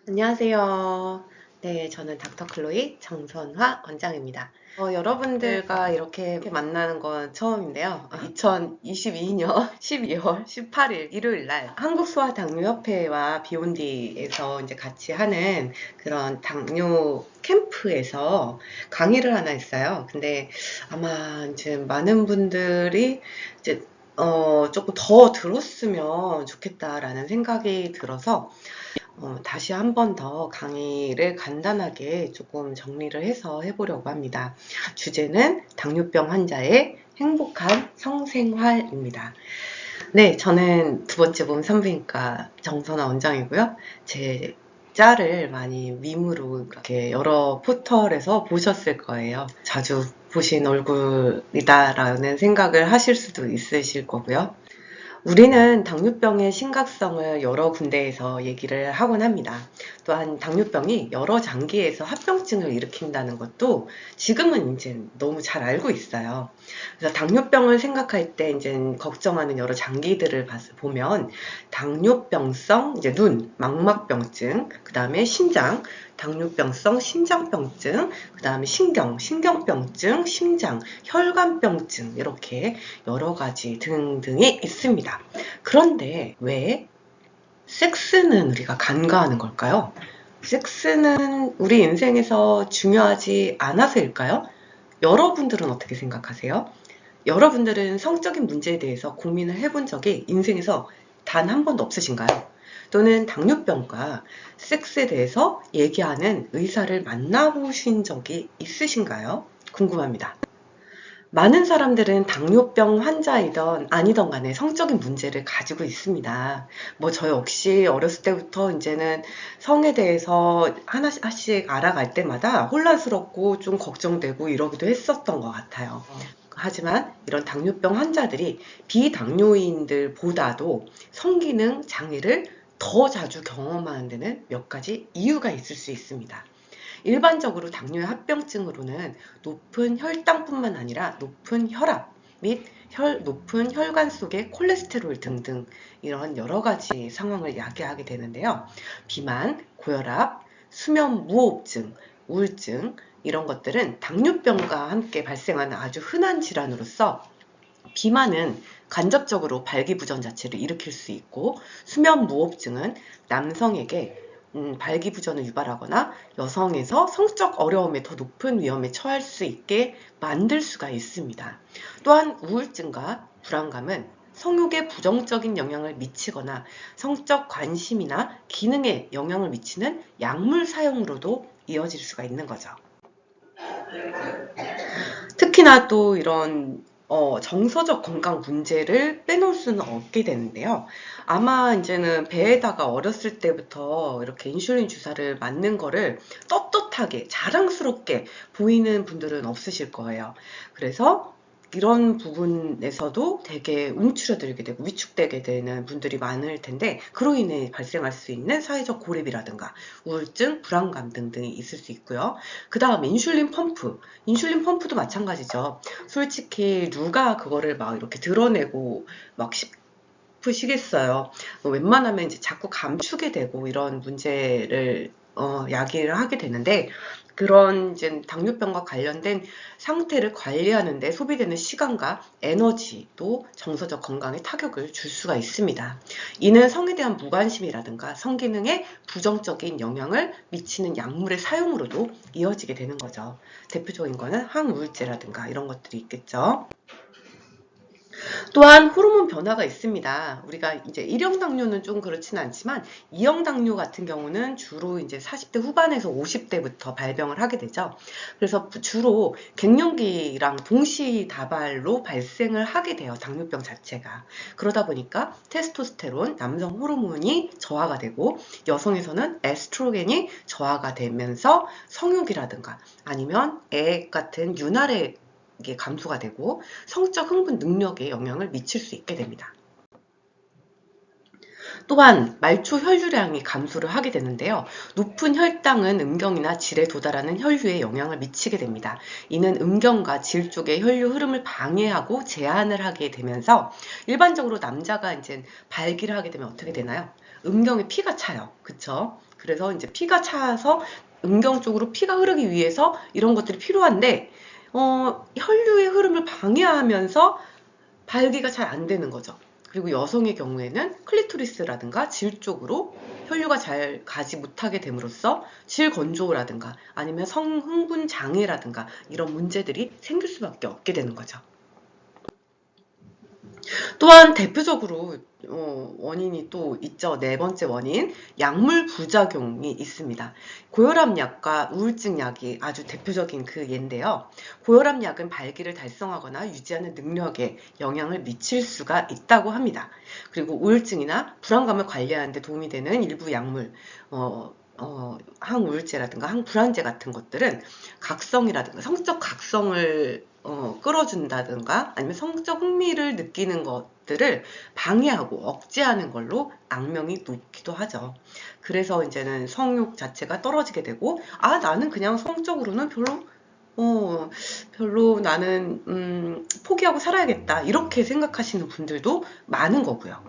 안녕하세요. 네, 저는 닥터클로이 정선화 원장입니다. 여러분들과 이렇게 만나는 건 처음인데요. 2022년 12월 18일 일요일 날 한국소아당뇨협회와 비욘디에서 이제 같이 하는 그런 당뇨 캠프에서 강의를 하나 했어요. 근데 아마 이제 많은 분들이 이제 조금 더 들었으면 좋겠다라는 생각이 들어서 다시 한 번 더 강의를 간단하게 조금 정리를 해서 해보려고 합니다. 주제는 당뇨병 환자의 행복한 성생활입니다. 네, 저는 두 번째 몸 산부인과 정선아 원장이고요. 제 짤을 많이 밈으로 이렇게 여러 포털에서 보셨을 거예요. 자주 보신 얼굴이다라는 생각을 하실 수도 있으실 거고요. 우리는 당뇨병의 심각성을 여러 군데에서 얘기를 하곤 합니다. 또한 당뇨병이 여러 장기에서 합병증을 일으킨다는 것도 지금은 이제 너무 잘 알고 있어요. 그래서 당뇨병을 생각할 때 이제 걱정하는 여러 장기들을 보면 당뇨병성 이제 눈, 망막병증, 그 다음에 신장, 당뇨병성 신장병증, 그 다음에 신경병증, 심장, 혈관병증 이렇게 여러 가지 등등이 있습니다. 그런데 왜 섹스는 우리가 간과하는 걸까요? 섹스는 우리 인생에서 중요하지 않아서일까요? 여러분들은 어떻게 생각하세요? 여러분들은 성적인 문제에 대해서 고민을 해본 적이 인생에서 단 한 번도 없으신가요? 또는 당뇨병과 섹스에 대해서 얘기하는 의사를 만나보신 적이 있으신가요? 궁금합니다. 많은 사람들은 당뇨병 환자이던 아니던 간에 성적인 문제를 가지고 있습니다. 저 역시 어렸을 때부터 이제는 성에 대해서 하나씩 알아갈 때마다 혼란스럽고 좀 걱정되고 이러기도 했었던 것 같아요. 하지만 이런 당뇨병 환자들이 비당뇨인들보다도 성기능 장애를 더 자주 경험하는 데는 몇 가지 이유가 있을 수 있습니다. 일반적으로 당뇨의 합병증으로는 높은 혈당뿐만 아니라 높은 혈압 및 높은 혈관 속의 콜레스테롤 등등 이런 여러 가지 상황을 야기하게 되는데요. 비만, 고혈압, 수면 무호흡증, 우울증 이런 것들은 당뇨병과 함께 발생하는 아주 흔한 질환으로서 비만은 간접적으로 발기부전 자체를 일으킬 수 있고 수면 무호흡증은 남성에게 발기부전을 유발하거나 여성에서 성적 어려움에 더 높은 위험에 처할 수 있게 만들 수가 있습니다. 또한 우울증과 불안감은 성욕에 부정적인 영향을 미치거나 성적 관심이나 기능에 영향을 미치는 약물 사용으로도 이어질 수가 있는 거죠. 특히나 또 이런 정서적 건강 문제를 빼놓을 수는 없게 되는데요. 아마 이제는 배에다가 어렸을 때부터 이렇게 인슐린 주사를 맞는 거를 떳떳하게 자랑스럽게 보이는 분들은 없으실 거예요. 그래서 이런 부분에서도 되게 움츠러들게 되고 위축되게 되는 분들이 많을 텐데 그로 인해 발생할 수 있는 사회적 고립이라든가 우울증, 불안감 등등이 있을 수 있고요. 그 다음 인슐린 펌프도 마찬가지죠. 솔직히 누가 그거를 막 이렇게 드러내고 막 싶으시겠어요. 웬만하면 이제 자꾸 감추게 되고 이런 문제를 야기를 하게 되는데 그런 이제 당뇨병과 관련된 상태를 관리하는데 소비되는 시간과 에너지도 정서적 건강에 타격을 줄 수가 있습니다. 이는 성에 대한 무관심이라든가 성기능에 부정적인 영향을 미치는 약물의 사용으로도 이어지게 되는 거죠. 대표적인 거는 항우울제라든가 이런 것들이 있겠죠. 또한 호르몬 변화가 있습니다. 우리가 이제 1형 당뇨는 좀 그렇지는 않지만 2형 당뇨 같은 경우는 주로 이제 40대 후반에서 50대부터 발병을 하게 되죠. 그래서 주로 갱년기랑 동시다발로 발생을 하게 돼요. 당뇨병 자체가. 그러다 보니까 테스토스테론, 남성 호르몬이 저하가 되고 여성에서는 에스트로겐이 저하가 되면서 성욕이라든가 아니면 애 같은 윤활의 이게 감소가 되고 성적 흥분 능력에 영향을 미칠 수 있게 됩니다. 또한 말초 혈류량이 감소를 하게 되는데요. 높은 혈당은 음경이나 질에 도달하는 혈류에 영향을 미치게 됩니다. 이는 음경과 질 쪽의 혈류 흐름을 방해하고 제한을 하게 되면서 일반적으로 남자가 이제 발기를 하게 되면 어떻게 되나요? 음경에 피가 차요. 그쵸? 그래서 이제 피가 차서 음경 쪽으로 피가 흐르기 위해서 이런 것들이 필요한데 혈류의 흐름을 방해하면서 발기가 잘 안 되는 거죠. 그리고 여성의 경우에는 클리토리스라든가 질 쪽으로 혈류가 잘 가지 못하게 됨으로써 질 건조라든가 아니면 성흥분 장애라든가 이런 문제들이 생길 수밖에 없게 되는 거죠. 또한 대표적으로 원인이 또 있죠. 네 번째 원인, 약물 부작용이 있습니다. 고혈압약과 우울증약이 아주 대표적인 그 예인데요. 고혈압약은 발기를 달성하거나 유지하는 능력에 영향을 미칠 수가 있다고 합니다. 그리고 우울증이나 불안감을 관리하는 데 도움이 되는 일부 약물, 항우울제라든가 항불안제 같은 것들은 각성이라든가 성적 각성을 끌어준다든가 아니면 성적 흥미를 느끼는 것들을 방해하고 억제하는 걸로 악명이 높기도 하죠. 그래서 이제는 성욕 자체가 떨어지게 되고 나는 그냥 성적으로는 별로 나는 포기하고 살아야겠다 이렇게 생각하시는 분들도 많은 거고요.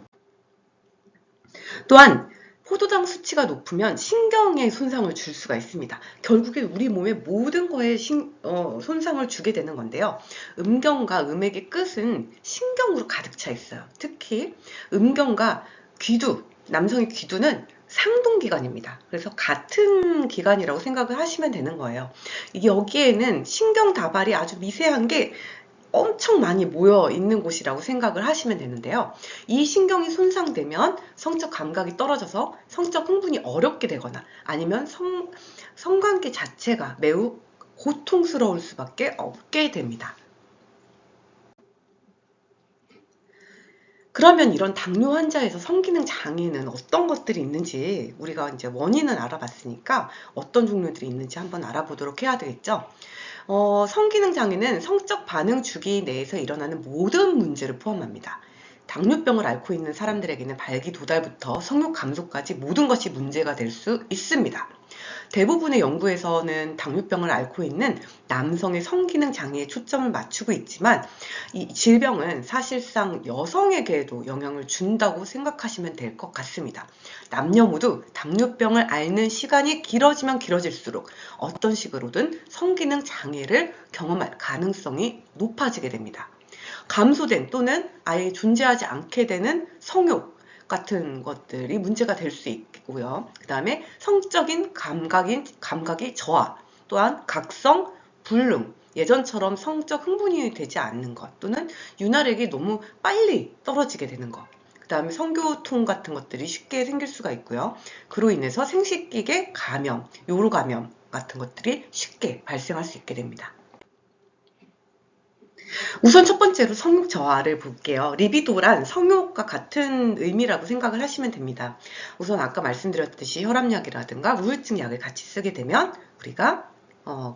또한 포도당 수치가 높으면 신경에 손상을 줄 수가 있습니다. 결국에 우리 몸의 모든 거에 손상을 주게 되는 건데요. 음경과 음액의 끝은 신경으로 가득 차 있어요. 특히 음경과 귀두, 남성의 귀두는 상동기관입니다. 그래서 같은 기관이라고 생각을 하시면 되는 거예요. 여기에는 신경 다발이 아주 미세한 게 엄청 많이 모여 있는 곳이라고 생각을 하시면 되는데요. 이 신경이 손상되면 성적 감각이 떨어져서 성적 흥분이 어렵게 되거나 아니면 성관계 자체가 매우 고통스러울 수밖에 없게 됩니다. 그러면 이런 당뇨 환자에서 성기능 장애는 어떤 것들이 있는지 우리가 이제 원인은 알아봤으니까 어떤 종류들이 있는지 한번 알아보도록 해야 되겠죠. 성기능 장애는 성적 반응 주기 내에서 일어나는 모든 문제를 포함합니다. 당뇨병을 앓고 있는 사람들에게는 발기 도달부터 성욕 감소까지 모든 것이 문제가 될 수 있습니다. 대부분의 연구에서는 당뇨병을 앓고 있는 남성의 성기능 장애에 초점을 맞추고 있지만 이 질병은 사실상 여성에게도 영향을 준다고 생각하시면 될 것 같습니다. 남녀 모두 당뇨병을 앓는 시간이 길어지면 길어질수록 어떤 식으로든 성기능 장애를 경험할 가능성이 높아지게 됩니다. 감소된 또는 아예 존재하지 않게 되는 성욕 같은 것들이 문제가 될 수 있고요. 그 다음에 성적인 감각이 저하, 또한 각성, 불능, 예전처럼 성적 흥분이 되지 않는 것 또는 윤활액이 너무 빨리 떨어지게 되는 것, 그 다음에 성교통 같은 것들이 쉽게 생길 수가 있고요. 그로 인해서 생식기계 감염, 요로 감염 같은 것들이 쉽게 발생할 수 있게 됩니다. 우선 첫 번째로 성욕 저하를 볼게요. 리비도란 성욕과 같은 의미라고 생각을 하시면 됩니다. 우선 아까 말씀드렸듯이 혈압약이라든가 우울증 약을 같이 쓰게 되면 우리가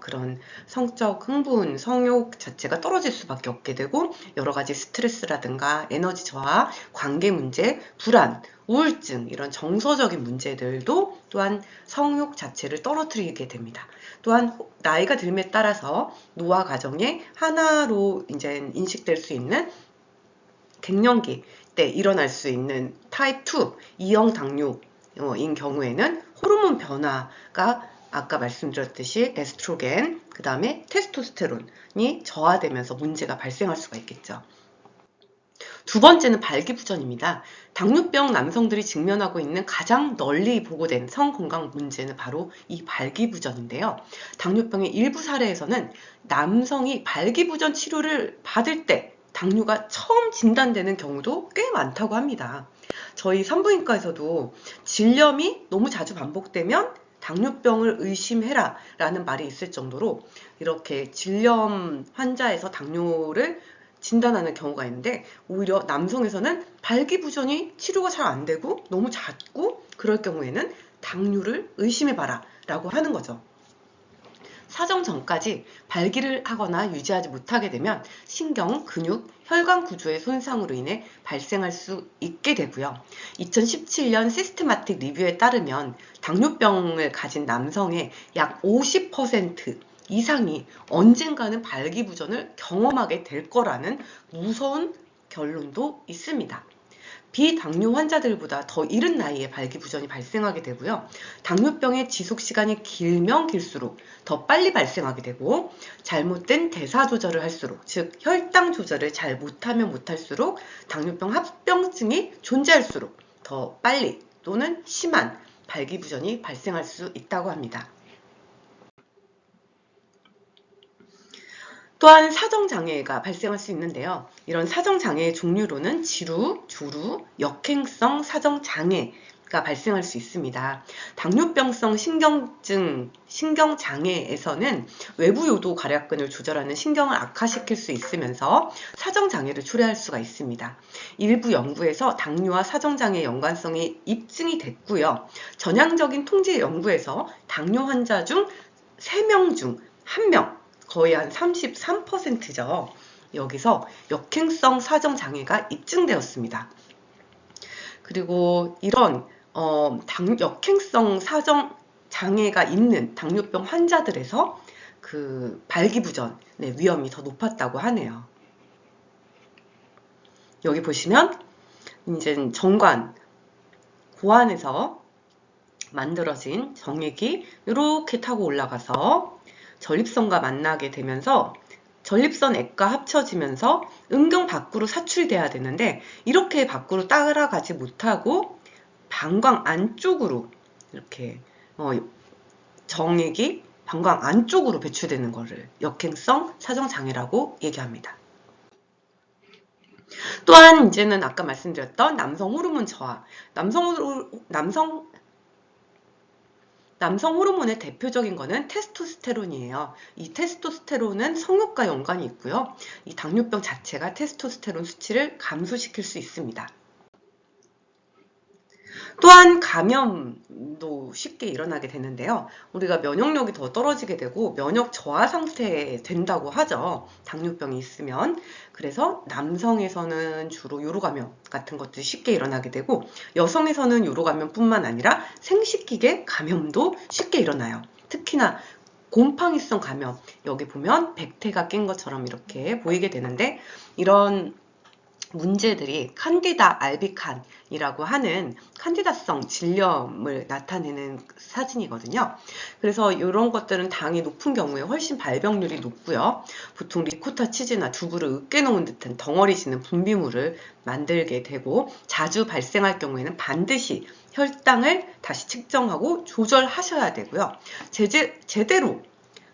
그런 성적 흥분, 성욕 자체가 떨어질 수밖에 없게 되고 여러 가지 스트레스라든가 에너지 저하, 관계 문제, 불안, 우울증 이런 정서적인 문제들도 또한 성욕 자체를 떨어뜨리게 됩니다. 또한 나이가 들음에 따라서 노화 과정의 하나로 이제 인식될 수 있는 갱년기 때 일어날 수 있는 타입 2, 2형 당뇨인 경우에는 호르몬 변화가 아까 말씀드렸듯이 에스트로겐, 그 다음에 테스토스테론이 저하되면서 문제가 발생할 수가 있겠죠. 두 번째는 발기부전입니다. 당뇨병 남성들이 직면하고 있는 가장 널리 보고된 성건강 문제는 바로 이 발기부전인데요. 당뇨병의 일부 사례에서는 남성이 발기부전 치료를 받을 때 당뇨가 처음 진단되는 경우도 꽤 많다고 합니다. 저희 산부인과에서도 질염이 너무 자주 반복되면 당뇨병을 의심해라 라는 말이 있을 정도로 이렇게 질염 환자에서 당뇨를 진단하는 경우가 있는데 오히려 남성에서는 발기부전이 치료가 잘 안 되고 너무 잦고 그럴 경우에는 당뇨를 의심해봐라 라고 하는 거죠. 사정 전까지 발기를 하거나 유지하지 못하게 되면 신경, 근육, 혈관 구조의 손상으로 인해 발생할 수 있게 되고요. 2017년 시스테마틱 리뷰에 따르면 당뇨병을 가진 남성의 약 50% 이상이 언젠가는 발기부전을 경험하게 될 거라는 무서운 결론도 있습니다. 비당뇨 환자들보다 더 이른 나이에 발기부전이 발생하게 되고요. 당뇨병의 지속 시간이 길면 길수록 더 빨리 발생하게 되고, 잘못된 대사 조절을 할수록, 즉 혈당 조절을 잘 못하면 못할수록 당뇨병 합병증이 존재할수록 더 빨리 또는 심한 발기부전이 발생할 수 있다고 합니다. 또한 사정장애가 발생할 수 있는데요. 이런 사정장애의 종류로는 지루, 조루, 역행성 사정장애가 발생할 수 있습니다. 당뇨병성 신경장애에서는 외부 요도 괄약근을 조절하는 신경을 악화시킬 수 있으면서 사정장애를 초래할 수가 있습니다. 일부 연구에서 당뇨와 사정장애의 연관성이 입증이 됐고요. 전향적인 통제 연구에서 당뇨 환자 중 3명 중 1명, 거의 한 33%죠. 여기서 역행성 사정장애가 입증되었습니다. 그리고 이런 역행성 사정장애가 있는 당뇨병 환자들에서 그 발기부전의 위험이 더 높았다고 하네요. 여기 보시면 이제 정관, 고환에서 만들어진 정액이 이렇게 타고 올라가서 전립선과 만나게 되면서 전립선 액과 합쳐지면서 음경 밖으로 사출돼야 되는데, 이렇게 밖으로 따라가지 못하고 방광 안쪽으로 이렇게 정액이 방광 안쪽으로 배출되는 것을 역행성 사정장애라고 얘기합니다. 또한 이제는 아까 말씀드렸던 남성 호르몬 저하, 남성 호르몬의 대표적인 거는 테스토스테론이에요. 이 테스토스테론은 성욕과 연관이 있고요. 이 당뇨병 자체가 테스토스테론 수치를 감소시킬 수 있습니다. 또한 감염도 쉽게 일어나게 되는데요. 우리가 면역력이 더 떨어지게 되고 면역 저하 상태에 된다고 하죠. 당뇨병이 있으면. 그래서 남성에서는 주로 요로감염 같은 것들이 쉽게 일어나게 되고, 여성에서는 요로감염뿐만 아니라 생식기계 감염도 쉽게 일어나요. 특히나 곰팡이성 감염, 여기 보면 백태가 낀 것처럼 이렇게 보이게 되는데, 이런 문제들이 칸디다 알비칸이라고 하는 칸디다성 질염을 나타내는 사진이거든요. 그래서 이런 것들은 당이 높은 경우에 훨씬 발병률이 높고요. 보통 리코타 치즈나 두부를 으깨놓은 듯한 덩어리지는 분비물을 만들게 되고, 자주 발생할 경우에는 반드시 혈당을 다시 측정하고 조절하셔야 되고요.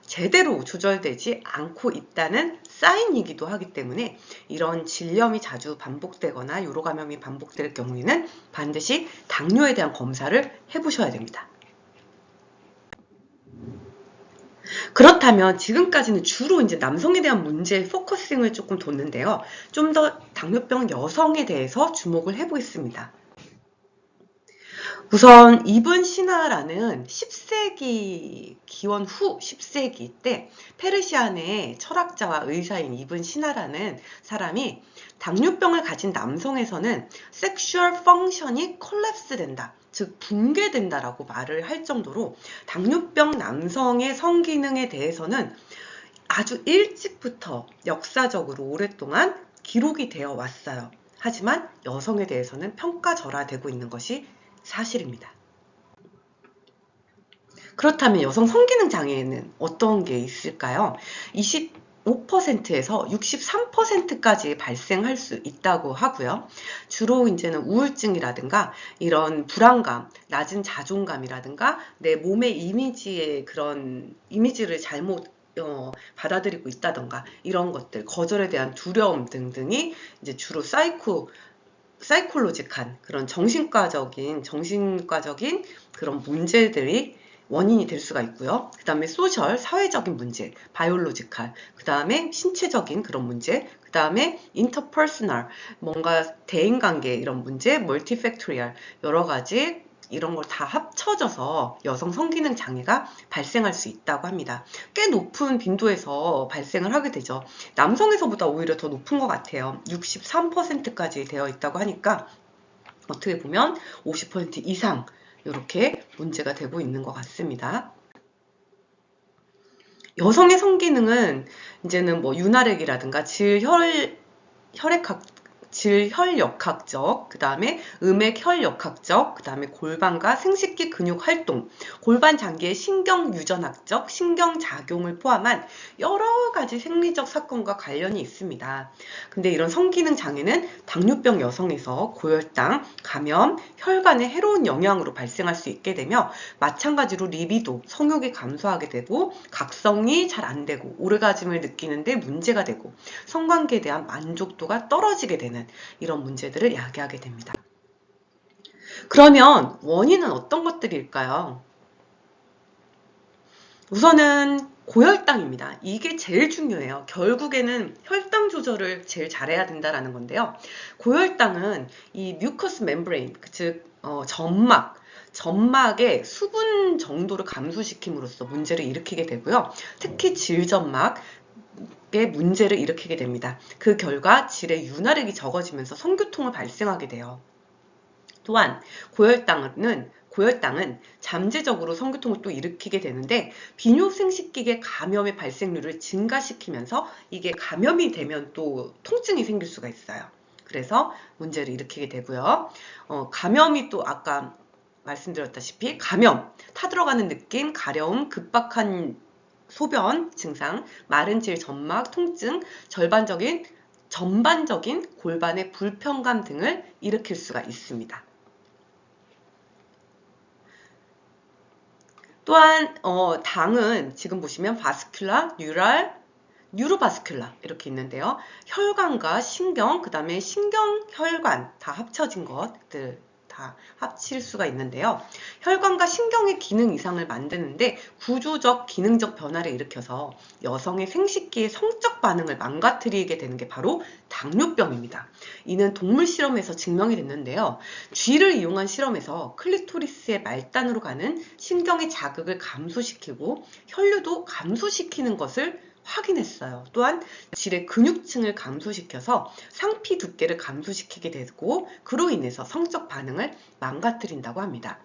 제대로 조절되지 않고 있다는 사인이기도 하기 때문에 이런 질염이 자주 반복되거나 요로감염이 반복될 경우에는 반드시 당뇨에 대한 검사를 해보셔야 됩니다. 그렇다면 지금까지는 주로 이제 남성에 대한 문제에 포커싱을 조금 뒀는데요. 좀 더 당뇨병 여성에 대해서 주목을 해보겠습니다. 우선 이븐 시나라는 10세기 기원 후 10세기 때 페르시안의 철학자와 의사인 이븐 시나라는 사람이 당뇨병을 가진 남성에서는 섹슈얼 펑션이 콜랩스 된다, 즉 붕괴된다라고 말을 할 정도로 당뇨병 남성의 성기능에 대해서는 아주 일찍부터 역사적으로 오랫동안 기록이 되어 왔어요. 하지만 여성에 대해서는 평가절하되고 있는 것이 사실입니다. 그렇다면 여성 성기능 장애에는 어떤 게 있을까요? 25%에서 63%까지 발생할 수 있다고 하고요. 주로 이제는 우울증이라든가 이런 불안감, 낮은 자존감이라든가 내 몸의 이미지의 그런 이미지를 잘못 받아들이고 있다던가 이런 것들, 거절에 대한 두려움 등등이 이제 주로 사이콜로직한 그런 정신과적인 그런 문제들이 원인이 될 수가 있고요. 그 다음에 소셜, 사회적인 문제, 바이올로지컬, 그 다음에 신체적인 그런 문제, 그 다음에 인터퍼스널, 뭔가 대인관계 이런 문제, 멀티팩토리얼, 여러 가지 이런 걸 다 합쳐져서 여성 성기능 장애가 발생할 수 있다고 합니다. 꽤 높은 빈도에서 발생을 하게 되죠. 남성에서보다 오히려 더 높은 것 같아요. 63%까지 되어 있다고 하니까 어떻게 보면 50% 이상 이렇게 문제가 되고 있는 것 같습니다. 여성의 성기능은 이제는 뭐 윤활액이라든가 혈액학 질혈역학적, 그 다음에 음액혈역학적, 그 다음에 골반과 생식기 근육 활동, 골반 장기의 신경유전학적, 신경작용을 포함한 여러 가지 생리적 사건과 관련이 있습니다. 근데 이런 성기능 장애는 당뇨병 여성에서 고혈당, 감염, 혈관에 해로운 영향으로 발생할 수 있게 되며 마찬가지로 리비도, 성욕이 감소하게 되고 각성이 잘 안 되고 오르가즘을 느끼는데 문제가 되고 성관계에 대한 만족도가 떨어지게 되는 이런 문제들을 야기하게 됩니다. 그러면 원인은 어떤 것들일까요? 우선은 고혈당입니다. 이게 제일 중요해요. 결국에는 혈당 조절을 제일 잘해야 된다는 건데요. 고혈당은 이 뮤커스 멤브레인, 즉 점막의 수분 정도를 감소시킴으로써 문제를 일으키게 되고요. 특히 질점막의 문제를 일으키게 됩니다. 그 결과 질의 윤활액이 적어지면서 성교통을 발생하게 돼요. 또한 고혈당은 잠재적으로 성교통을 또 일으키게 되는데 비뇨생식기계 감염의 발생률을 증가시키면서 이게 감염이 되면 또 통증이 생길 수가 있어요. 그래서 문제를 일으키게 되고요. 감염이 또 아까 말씀드렸다시피 감염, 타들어가는 느낌, 가려움, 급박한 소변 증상, 마른 질 점막, 통증, 전반적인 골반의 불편감 등을 일으킬 수가 있습니다. 또한 당은 지금 보시면 바스큘라, 뉴로바스큘라 이렇게 있는데요. 혈관과 신경, 그 다음에 신경혈관 다 합쳐진 것들 다 합칠 수가 있는데요. 혈관과 신경의 기능 이상을 만드는데 구조적, 기능적 변화를 일으켜서 여성의 생식기의 성적 반응을 망가뜨리게 되는 게 바로 당뇨병입니다. 이는 동물 실험에서 증명이 됐는데요. 쥐를 이용한 실험에서 클리토리스의 말단으로 가는 신경의 자극을 감소시키고 혈류도 감소시키는 것을 확인했어요. 또한 질의 근육층을 감소시켜서 상피 두께를 감소시키게 되고 그로 인해서 성적 반응을 망가뜨린다고 합니다.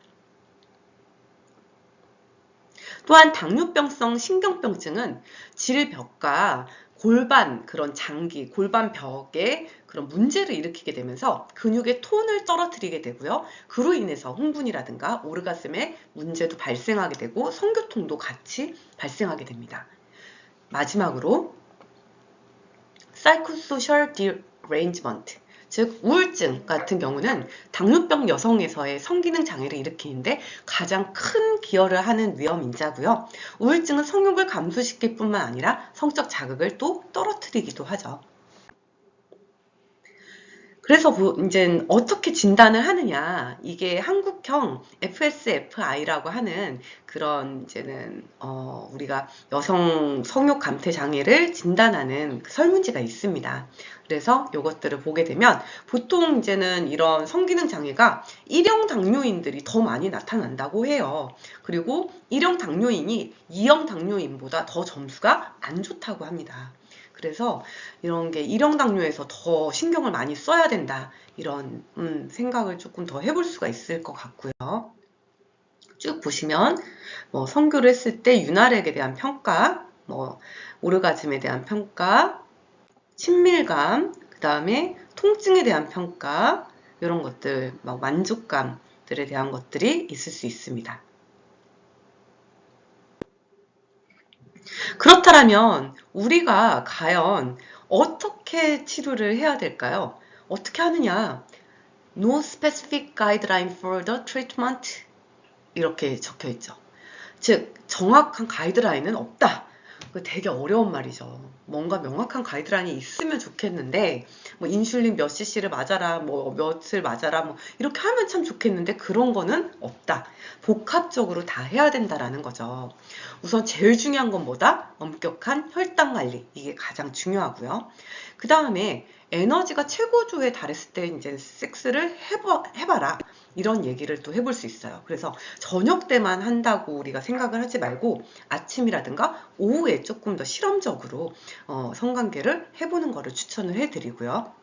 또한 당뇨병성 신경병증은 질벽과 그런 장기, 골반벽에 그런 문제를 일으키게 되면서 근육의 톤을 떨어뜨리게 되고요. 그로 인해서 흥분이라든가 오르가즘의 문제도 발생하게 되고 성교통도 같이 발생하게 됩니다. 마지막으로 Psychosocial Derangement, 즉 우울증 같은 경우는 당뇨병 여성에서의 성기능 장애를 일으키는데 가장 큰 기여를 하는 위험 인자고요. 우울증은 성욕을 감소시킬 뿐만 아니라 성적 자극을 또 떨어뜨리기도 하죠. 그래서 이제 어떻게 진단을 하느냐, 이게 한국형 FSFI라고 하는 그런 이제는 우리가 여성 성욕 감퇴 장애를 진단하는 그 설문지가 있습니다. 그래서 이것들을 보게 되면 보통 이제는 이런 성기능 장애가 1형 당뇨인들이 더 많이 나타난다고 해요. 그리고 1형 당뇨인이 2형 당뇨인보다 더 점수가 안 좋다고 합니다. 그래서 이런 게 1형 당뇨에서 더 신경을 많이 써야 된다, 이런 생각을 조금 더 해볼 수가 있을 것 같고요. 쭉 보시면 성교를 했을 때 윤활액에 대한 평가, 오르가즘에 대한 평가, 친밀감, 그 다음에 통증에 대한 평가, 이런 것들, 만족감들에 대한 것들이 있을 수 있습니다. 그렇다면 우리가 과연 어떻게 치료를 해야 될까요? 어떻게 하느냐? No specific guideline for the treatment, 이렇게 적혀 있죠. 즉, 정확한 가이드라인은 없다. 되게 어려운 말이죠. 뭔가 명확한 가이드라인이 있으면 좋겠는데, 인슐린 몇 cc를 맞아라, 몇을 맞아라, 이렇게 하면 참 좋겠는데 그런 거는 없다. 복합적으로 다 해야 된다라는 거죠. 우선 제일 중요한 건 뭐다? 엄격한 혈당 관리. 이게 가장 중요하고요. 그 다음에 에너지가 최고조에 달했을 때 이제 섹스를 해봐라. 이런 얘기를 또 해볼 수 있어요. 그래서 저녁 때만 한다고 우리가 생각을 하지 말고 아침이라든가 오후에 조금 더 실험적으로 성관계를 해보는 거를 추천을 해드리고요.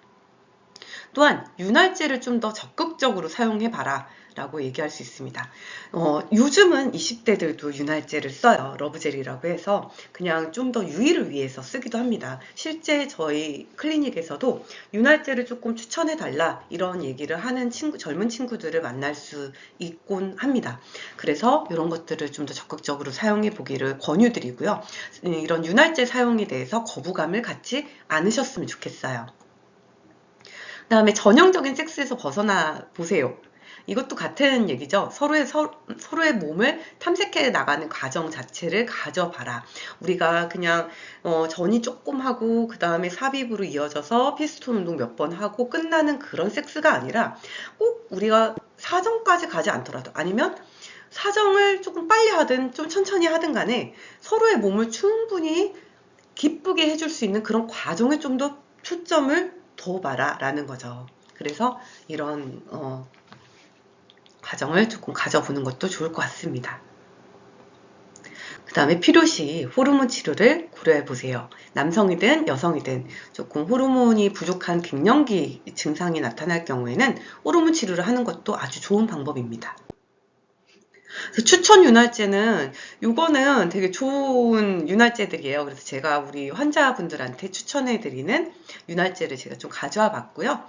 또한 윤활제를 좀 더 적극적으로 사용해봐라 라고 얘기할 수 있습니다. 요즘은 20대들도 윤활제를 써요. 러브젤이라고 해서 그냥 좀 더 유의를 위해서 쓰기도 합니다. 실제 저희 클리닉에서도 윤활제를 조금 추천해달라 이런 얘기를 하는 젊은 친구들을 만날 수 있곤 합니다. 그래서 이런 것들을 좀 더 적극적으로 사용해 보기를 권유드리고요. 이런 윤활제 사용에 대해서 거부감을 갖지 않으셨으면 좋겠어요. 그 다음에 전형적인 섹스에서 벗어나 보세요. 이것도 같은 얘기죠. 서로의 몸을 탐색해 나가는 과정 자체를 가져봐라. 우리가 그냥 전이 조금 하고 그 다음에 삽입으로 이어져서 피스톤 운동 몇 번 하고 끝나는 그런 섹스가 아니라 꼭 우리가 사정까지 가지 않더라도, 아니면 사정을 조금 빨리 하든 좀 천천히 하든 간에 서로의 몸을 충분히 기쁘게 해줄 수 있는 그런 과정에 좀 더 초점을 둬봐라 라는 거죠. 그래서 이런 과정을 조금 가져보는 것도 좋을 것 같습니다. 그 다음에 필요시 호르몬 치료를 고려해 보세요. 남성이든 여성이든 조금 호르몬이 부족한 갱년기 증상이 나타날 경우에는 호르몬 치료를 하는 것도 아주 좋은 방법입니다. 추천 윤활제는 요거는 되게 좋은 윤활제들이에요. 그래서 제가 우리 환자분들한테 추천해드리는 윤활제를 제가 좀 가져와 봤고요.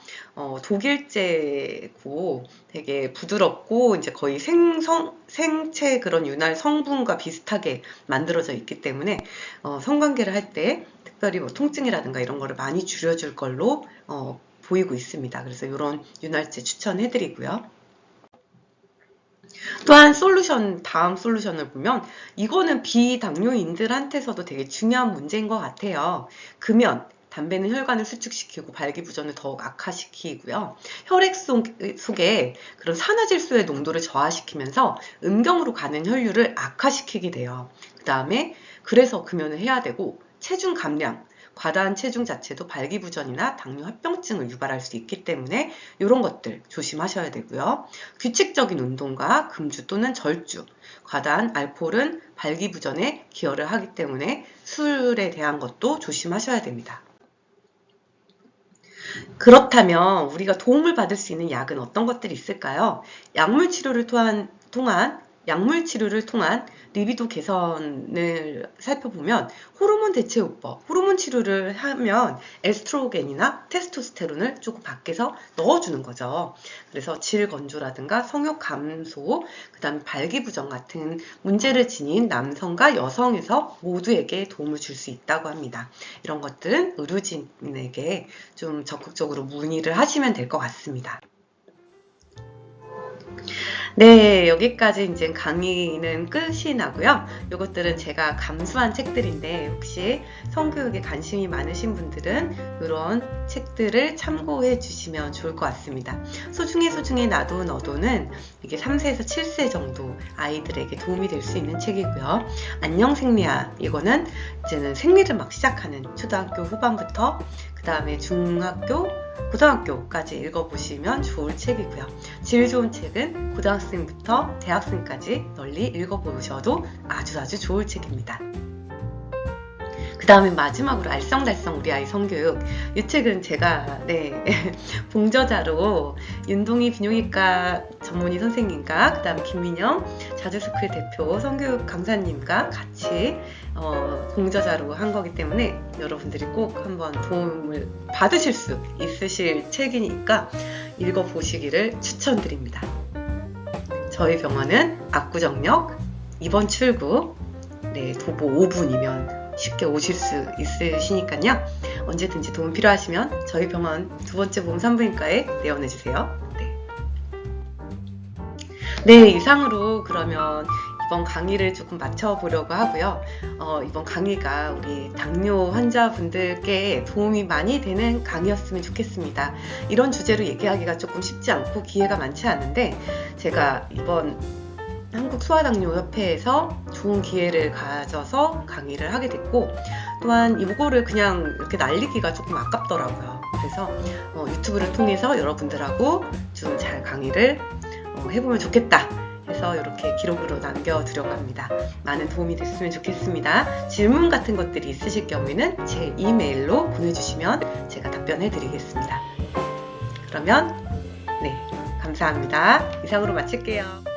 독일제고 되게 부드럽고 이제 거의 생체 그런 윤활 성분과 비슷하게 만들어져 있기 때문에 성관계를 할 때 특별히 뭐 통증이라든가 이런 거를 많이 줄여줄 걸로 보이고 있습니다. 그래서 이런 윤활제 추천해드리고요. 또한 다음 솔루션을 보면 이거는 비당뇨인들한테서도 되게 중요한 문제인 것 같아요. 금연, 담배는 혈관을 수축시키고 발기부전을 더욱 악화시키고요. 혈액 속에 그런 산화질소의 농도를 저하시키면서 음경으로 가는 혈류를 악화시키게 돼요. 그 다음에 그래서 금연을 해야 되고, 체중 감량, 과다한 체중 자체도 발기부전이나 당뇨 합병증을 유발할 수 있기 때문에 이런 것들 조심하셔야 되고요. 규칙적인 운동과 금주 또는 절주, 과다한 알코올은 발기부전에 기여를 하기 때문에 술에 대한 것도 조심하셔야 됩니다. 그렇다면 우리가 도움을 받을 수 있는 약은 어떤 것들이 있을까요? 약물 치료를 통한 리비도 개선을 살펴보면 호르몬 대체요법, 호르몬 치료를 하면 에스트로겐이나 테스토스테론을 조금 밖에서 넣어주는 거죠. 그래서 질 건조라든가 성욕 감소, 그 다음에 발기부전 같은 문제를 지닌 남성과 여성에서 모두에게 도움을 줄 수 있다고 합니다. 이런 것들은 의료진에게 좀 적극적으로 문의를 하시면 될 것 같습니다. 네, 여기까지 이제 강의는 끝이 나고요. 이것들은 제가 감수한 책들인데 혹시 성교육에 관심이 많으신 분들은 이런 책들을 참고해 주시면 좋을 것 같습니다. 소중해 나도 너도는 이게 3세에서 7세 정도 아이들에게 도움이 될 수 있는 책이고요. 안녕 생리야, 이거는 이제는 생리를 막 시작하는 초등학교 후반부터 그 다음에 중학교, 고등학교까지 읽어보시면 좋을 책이고요. 질 좋은 책은 고등학생부터 대학생까지 널리 읽어보셔도 아주 좋을 책입니다. 그 다음에 마지막으로 알쏭달쏭 우리 아이 성교육, 이 책은 제가 봉저자로 윤동희 비뇨기과 전문의 선생님과 그 다음에 김민영 자주스쿨 대표 성교육 강사님과 같이 봉저자로 한 거기 때문에 여러분들이 꼭 한번 도움을 받으실 수 있으실 책이니까 읽어보시기를 추천드립니다. 저희 병원은 압구정역 2번 출구, 도보 5분이면 쉽게 오실 수 있으시니까요. 언제든지 도움 필요하시면 저희 병원 2번째 보험 산부인과에 내원해주세요. 네, 이상으로 그러면 이번 강의를 조금 마쳐보려고 하고요. 이번 강의가 우리 당뇨 환자분들께 도움이 많이 되는 강의였으면 좋겠습니다. 이런 주제로 얘기하기가 조금 쉽지 않고 기회가 많지 않은데 제가 이번 한국소아당뇨협회에서 좋은 기회를 가져서 강의를 하게 됐고, 또한 이거를 그냥 이렇게 날리기가 조금 아깝더라고요. 그래서 유튜브를 통해서 여러분들하고 좀 잘 강의를 해보면 좋겠다 해서 이렇게 기록으로 남겨두려고 합니다. 많은 도움이 됐으면 좋겠습니다. 질문 같은 것들이 있으실 경우에는 제 이메일로 보내주시면 제가 답변해 드리겠습니다. 그러면 감사합니다. 감사합니다. 이상으로 마칠게요.